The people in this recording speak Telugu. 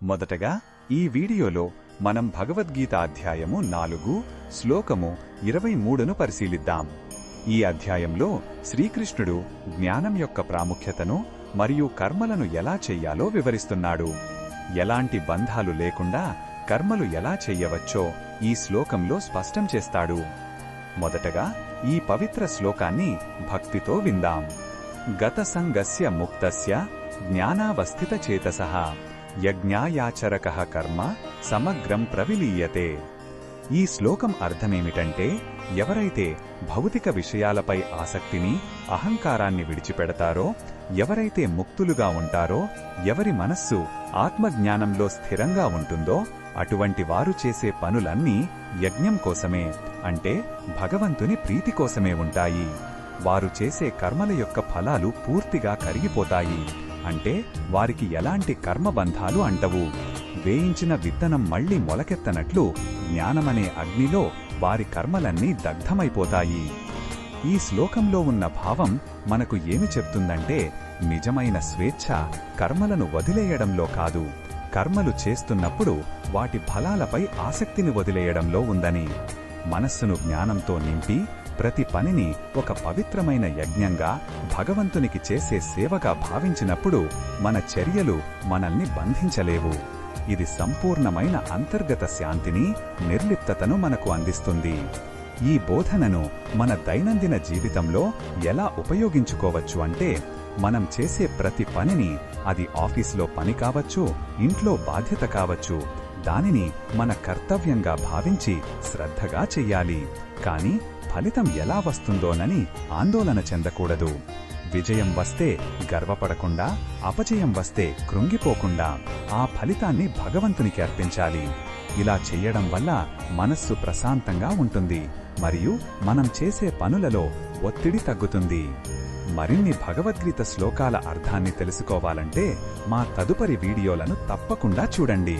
మొదటగా ఈ వీడియోలో మనం భగవద్గీత అధ్యాయము 4 శ్లోకము 23ను పరిశీలిద్దాం. ఈ అధ్యాయంలో శ్రీకృష్ణుడు జ్ఞానం యొక్క ప్రాముఖ్యతను మరియు కర్మలను ఎలా చెయ్యాలో వివరిస్తున్నాడు. ఎలాంటి బంధాలు లేకుండా కర్మలు ఎలా చెయ్యవచ్చో ఈ శ్లోకంలో స్పష్టం చేస్తాడు. మొదటగా ఈ పవిత్ర శ్లోకాన్ని భక్తితో విందాం. గత సంగస్య ముక్తస్య జ్ఞానావస్థిత చేతసః యజ్ఞాయాచరకః కర్మ సమగ్రం ప్రవిలీయతే. ఈ శ్లోకం అర్థమేమిటంటే, ఎవరైతే భౌతిక విషయాలపై ఆసక్తిని, అహంకారాన్ని విడిచిపెడతారో, ఎవరైతే ముక్తులుగా ఉంటారో, ఎవరి మనస్సు ఆత్మజ్ఞానంలో స్థిరంగా ఉంటుందో, అటువంటి వారు చేసే పనులన్నీ యజ్ఞం కోసమే, అంటే భగవంతుని ప్రీతి కోసమే ఉంటాయి. వారు చేసే కర్మల యొక్క ఫలాలు పూర్తిగా కరిగిపోతాయి, అంటే వారికి ఎలాంటి కర్మబంధాలు అంటవు. వేయించిన విత్తనం మళ్లీ మొలకెత్తనట్లు జ్ఞానమనే అగ్నిలో వారి కర్మలన్నీ దగ్ధమైపోతాయి. ఈ శ్లోకంలో ఉన్న భావం మనకు ఏమి చెప్తుందంటే, నిజమైన స్వేచ్ఛ కర్మలను వదిలేయడంలో కాదు, కర్మలు చేస్తున్నప్పుడు వాటి ఫలాలపై ఆసక్తిని వదిలేయడంలో ఉందని. మనస్సును జ్ఞానంతో నింపి ప్రతి పనిని ఒక పవిత్రమైన యజ్ఞంగా, భగవంతునికి చేసే సేవగా భావించినప్పుడు మన చర్యలు మనల్ని బంధించలేవు. ఇది సంపూర్ణమైన అంతర్గత శాంతిని, నిర్లిప్తతను మనకు అందిస్తుంది. ఈ బోధనను మన దైనందిన జీవితంలో ఎలా ఉపయోగించుకోవచ్చు అంటే, మనం చేసే ప్రతి పనిని, అది ఆఫీసులో పని కావచ్చు, ఇంట్లో బాధ్యత కావచ్చు, దానిని మన కర్తవ్యంగా భావించి శ్రద్ధగా చెయ్యాలి. కాని ఫలితం ఎలా వస్తుందోనని ఆందోళన చెందకూడదు. విజయం వస్తే గర్వపడకుండా, అపజయం వస్తే కృంగిపోకుండా ఆ ఫలితాన్ని భగవంతునికి అర్పించాలి. ఇలా చెయ్యడం వల్ల మనస్సు ప్రశాంతంగా ఉంటుంది మరియు మనం చేసే పనులలో ఒత్తిడి తగ్గుతుంది. మరిన్ని భగవద్గీత శ్లోకాల అర్థాన్ని తెలుసుకోవాలంటే మా తదుపరి వీడియోలను తప్పకుండా చూడండి.